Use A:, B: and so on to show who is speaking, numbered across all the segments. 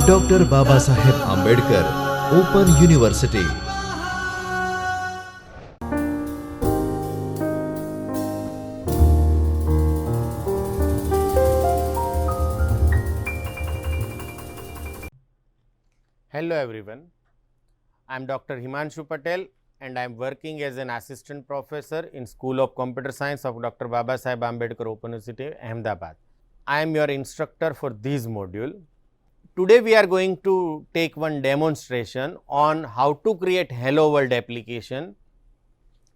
A: Doctor Baba Saheb Ambedkar open university.
B: Hello everyone, I am Dr. Himanshu Patel and I am working as an assistant professor in School of Computer Science of Dr. Baba Saheb Ambedkar Open University, Ahmedabad. I am your instructor for this module. Today we are going to take one demonstration on how to create Hello World application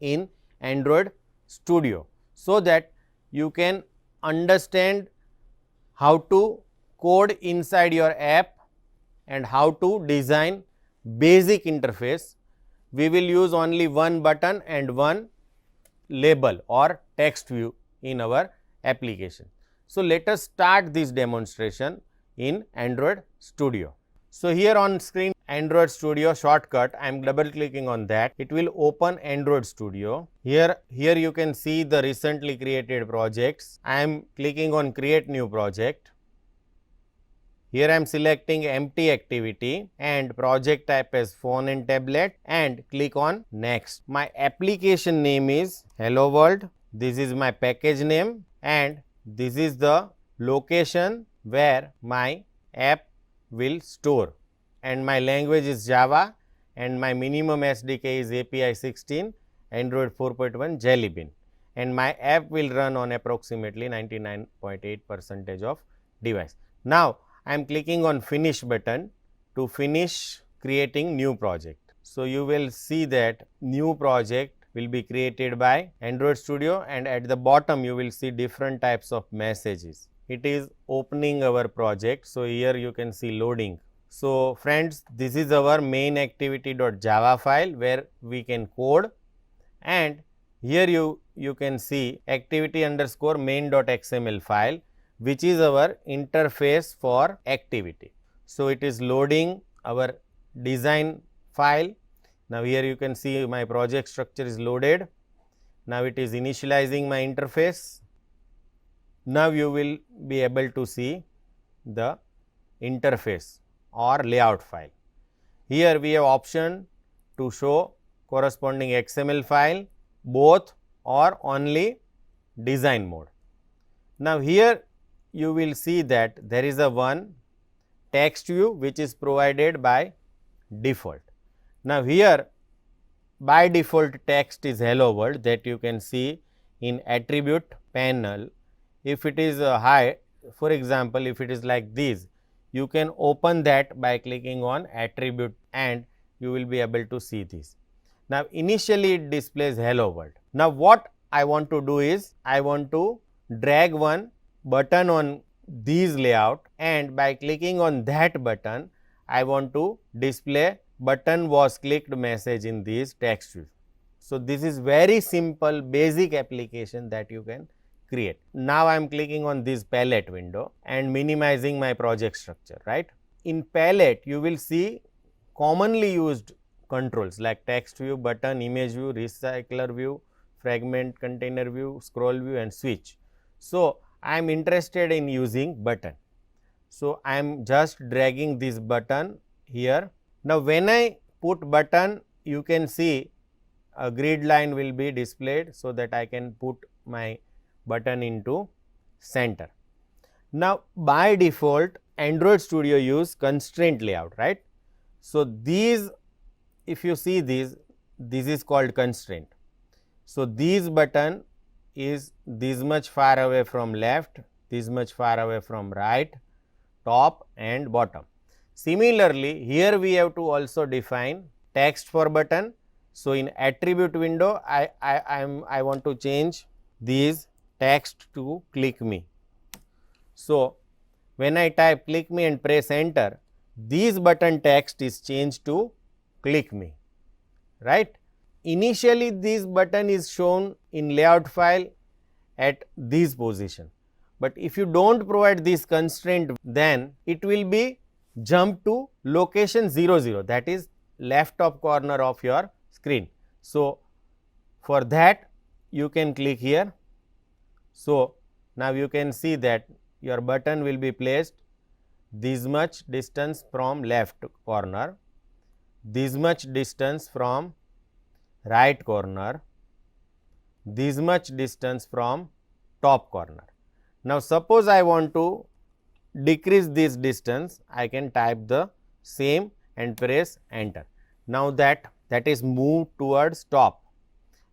B: in Android Studio, so that you can understand how to code inside your app and how to design basic interface. We will use only one button and one label or text view in our application. So, let us start this demonstration in Android Studio. So, here on screen Android Studio shortcut, I am double clicking on that. It will open Android Studio. Here you can see the recently created projects. I am clicking on create new project. Here I am selecting empty activity and project type as phone and tablet and click on next. My application name is Hello World. This is my package name and this is the location where my app will store, and my language is Java and my minimum SDK is API 16 Android 4.1 Jelly Bean, and my app will run on approximately 99.8% of device. Now, I am clicking on finish button to finish creating new project. So, you will see that new project will be created by Android Studio, and at the bottom you will see different types of messages. It is opening our project. So, here you can see loading. So, friends, this is our main activity.java file where we can code, and here you can see activity underscore main.xml file, which is our interface for activity. So, it is loading our design file. Now, here you can see my project structure is loaded. Now, it is initializing my interface. Now, you will be able to see the interface or layout file. Here we have option to show corresponding XML file, both or only design mode. Now, here you will see that there is a one text view which is provided by default. Now, here by default text is Hello World, that you can see in attribute panel. If it is high, for example, if it is like this, you can open that by clicking on attribute and you will be able to see this. Now, initially it displays Hello World. Now, what I want to do is I want to drag one button on this layout, and by clicking on that button I want to display button was clicked message in this text view. So, this is very simple basic application that you can create. Now, I am clicking on this palette window and minimizing my project structure, right. In palette you will see commonly used controls like text view, button, image view, recycler view, fragment container view, scroll view and switch. So, I am interested in using button. So, I am just dragging this button here. Now, when I put button, you can see a grid line will be displayed, so that I can put my button into center. Now, by default Android Studio use constraint layout, right. So, these if you see this is called constraint. So, this button is this much far away from left, this much far away from right, top and bottom. Similarly, here we have to also define text for button. So, in attribute window I want to change this text to click me. So, when I type click me and press enter, this button text is changed to click me, right. Initially this button is shown in layout file at this position, but if you do not provide this constraint, then it will be jump to location 00, that is left top corner of your screen. So, for that you can click here. So, now you can see that your button will be placed this much distance from left corner, this much distance from right corner, this much distance from top corner. Now, suppose I want to decrease this distance, I can type the same and press enter. Now, that is move towards top,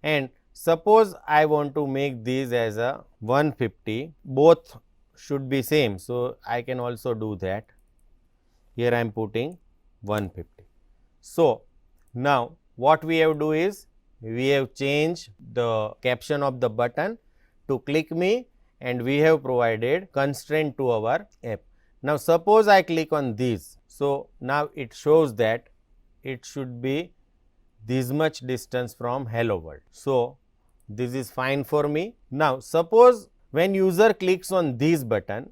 B: and suppose I want to make these as a 150, both should be same. So, I can also do that. Here I am putting 150. So, now what we have to do is we have changed the caption of the button to click me, and we have provided constraint to our app. Now, suppose I click on this. So, now it shows that it should be this much distance from hello world. So, this is fine for me. Now, suppose when user clicks on this button,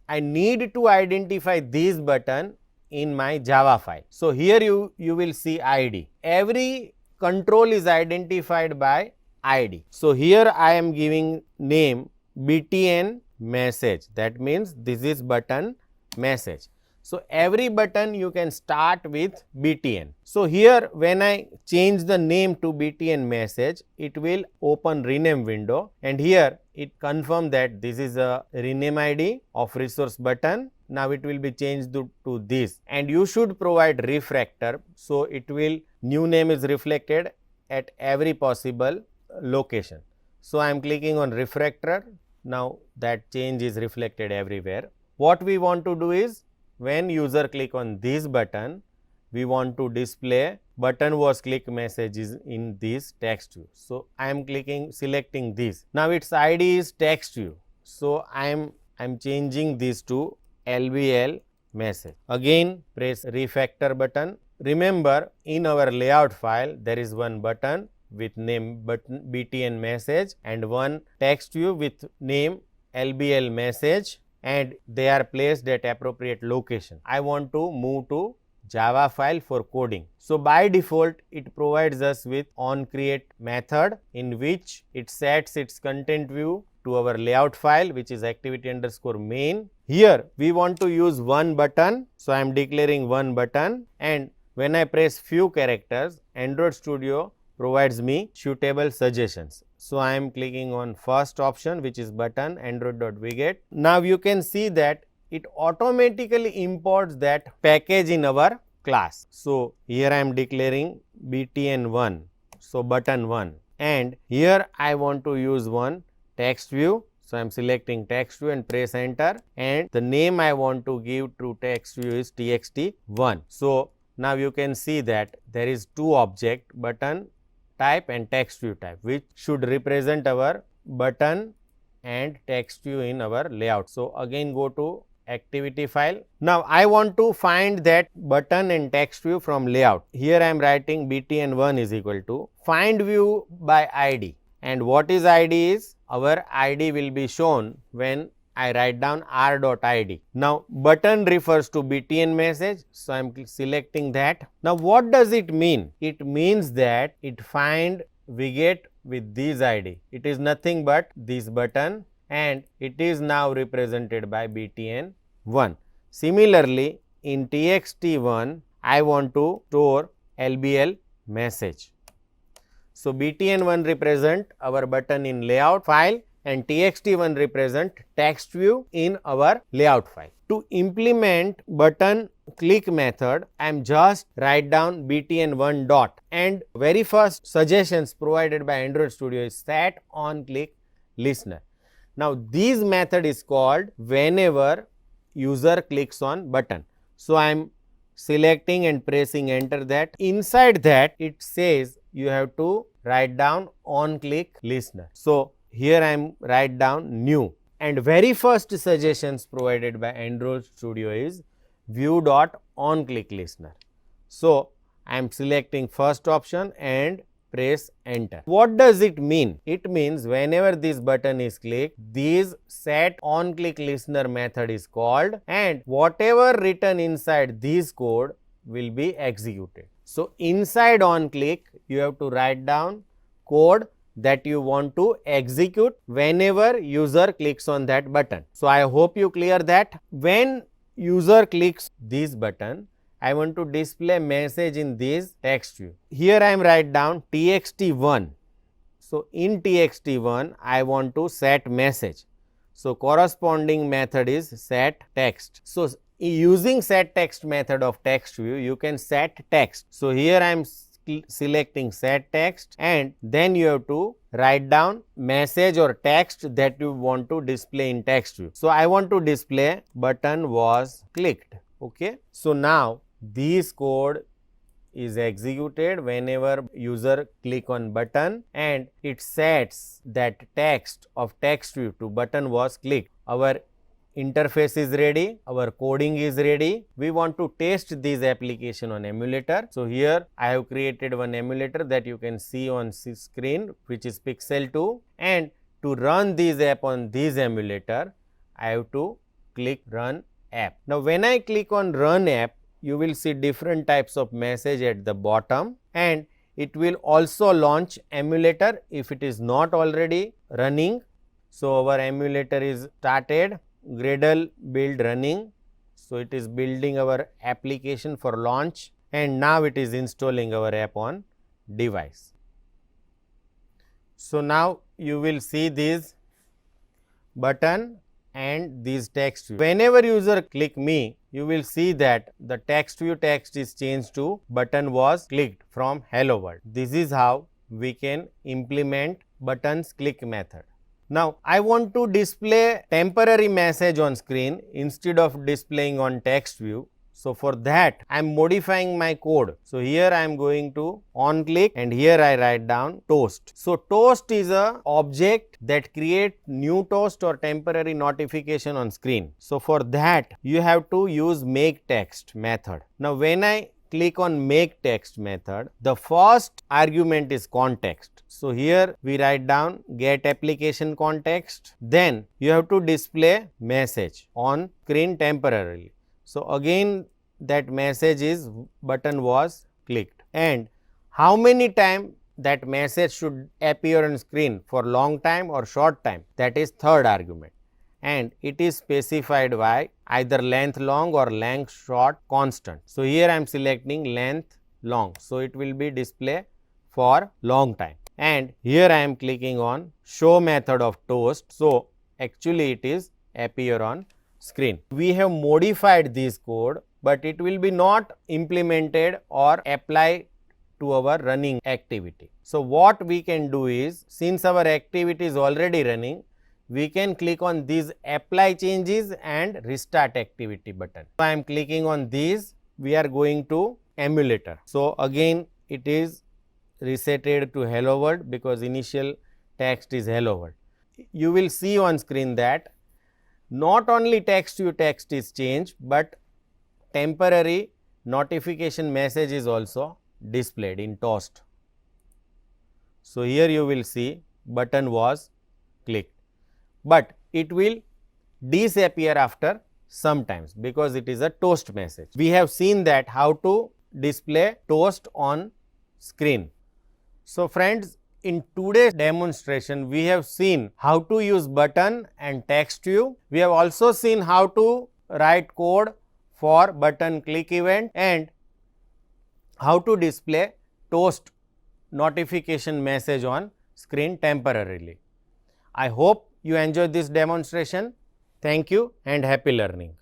B: I need to identify this button in my Java file. So, here you will see ID. Every control is identified by ID. So, here I am giving name BTN message, that means this is button message. So, every button you can start with BTN. So, here when I change the name to BTN message, it will open rename window, and here it confirm that this is a rename ID of resource button. Now, it will be changed to this, and you should provide refractor. So, it will new name is reflected at every possible location. So, I am clicking on refractor. Now, that change is reflected everywhere. What we want to do is when user click on this button, we want to display button was click messages in this text view. So, I am selecting this. Now, its ID is text view. So, I am changing this to LBL message. Again, press refactor button. Remember, in our layout file, there is one button with name button BTN message and one text view with name LBL message, and they are placed at appropriate location. I want to move to Java file for coding. So, by default, it provides us with onCreate method in which it sets its content view to our layout file, which is activity_main. Here we want to use one button. So, I am declaring one button, and when I press few characters, Android Studio provides me suitable suggestions. So, I am clicking on first option, which is button android.wget. Now, you can see that it automatically imports that package in our class. So, here I am declaring BTN1, so button 1, and here I want to use one text view. So, I am selecting text view and press enter, and the name I want to give to text view is txt1. So, now you can see that there is two object, button type and text view type, which should represent our button and text view in our layout. So, again go to activity file. Now, I want to find that button and text view from layout. Here I am writing BTN1 is equal to find view by ID, and what is ID is our ID will be shown when I write down r.id. Now, button refers to BTN message. So, I am selecting that. Now, what does it mean? It means that it find widget with this ID. It is nothing but this button, and it is now represented by BTN1. Similarly, in txt1, I want to store LBL message. So, BTN1 represent our button in layout file, and txt1 represent text view in our layout file. To implement button click method, I am just write down BTN1 dot, and very first suggestions provided by Android Studio is set on click listener. Now, this method is called whenever user clicks on button. So, I am selecting and pressing enter that. Inside that it says you have to write down on click listener. So, here I am write down new, and very first suggestions provided by Android Studio is view.onClick listener. So, I am selecting first option and press enter. What does it mean? It means whenever this button is clicked, this set on click listener method is called, and whatever written inside this code will be executed. So, inside on click you have to write down code that you want to execute whenever user clicks on that button. So, I hope you clear that. When user clicks this button, I want to display message in this text view. Here I am write down txt1. So, in txt1 I want to set message. So, corresponding method is set text. So, using set text method of text view, you can set text. So, here I am selecting set text, and then you have to write down message or text that you want to display in text view. So, I want to display button was clicked. Okay. So, now this code is executed whenever user click on button, and it sets that text of text view to button was clicked. Our interface is ready, our coding is ready. We want to test this application on emulator. So, here I have created one emulator that you can see on screen, which is Pixel 2, and to run this app on this emulator, I have to click run app. Now, when I click on run app, you will see different types of message at the bottom, and it will also launch emulator if it is not already running. So, our emulator is started, Gradle build running. So, it is building our application for launch, and now it is installing our app on device. So, now you will see this button and this text view. Whenever user click me, you will see that the text view text is changed to button was clicked from hello world. This is how we can implement buttons click method. Now, I want to display temporary message on screen instead of displaying on text view. So, for that I am modifying my code. So, here I am going to on click, and here I write down toast. So, toast is a object that create new toast or temporary notification on screen. So, for that you have to use make text method. Now, when I click on make text method, the first argument is context. So, here we write down get application context, then you have to display message on screen temporarily. So, again that message is button was clicked, and how many time that message should appear on screen, for long time or short time, that is third argument, and it is specified by either length long or length short constant. So, here I am selecting length long. So, it will be display for long time, and here I am clicking on show method of toast. So, actually it is appear on screen. We have modified this code, but it will be not implemented or apply to our running activity. So, what we can do is, since our activity is already running, we can click on these apply changes and restart activity button. So, I am clicking on these, we are going to emulator. So, again it is resetted to hello world because initial text is hello world. You will see on screen that not only text view text is changed, but temporary notification message is also displayed in toast. So, here you will see button was clicked, but it will disappear after sometimes because it is a toast message. We have seen that how to display toast on screen. So, friends, in today's demonstration, we have seen how to use button and text view. We have also seen how to write code for button click event and how to display toast notification message on screen temporarily. I hope you enjoyed this demonstration. Thank you and happy learning.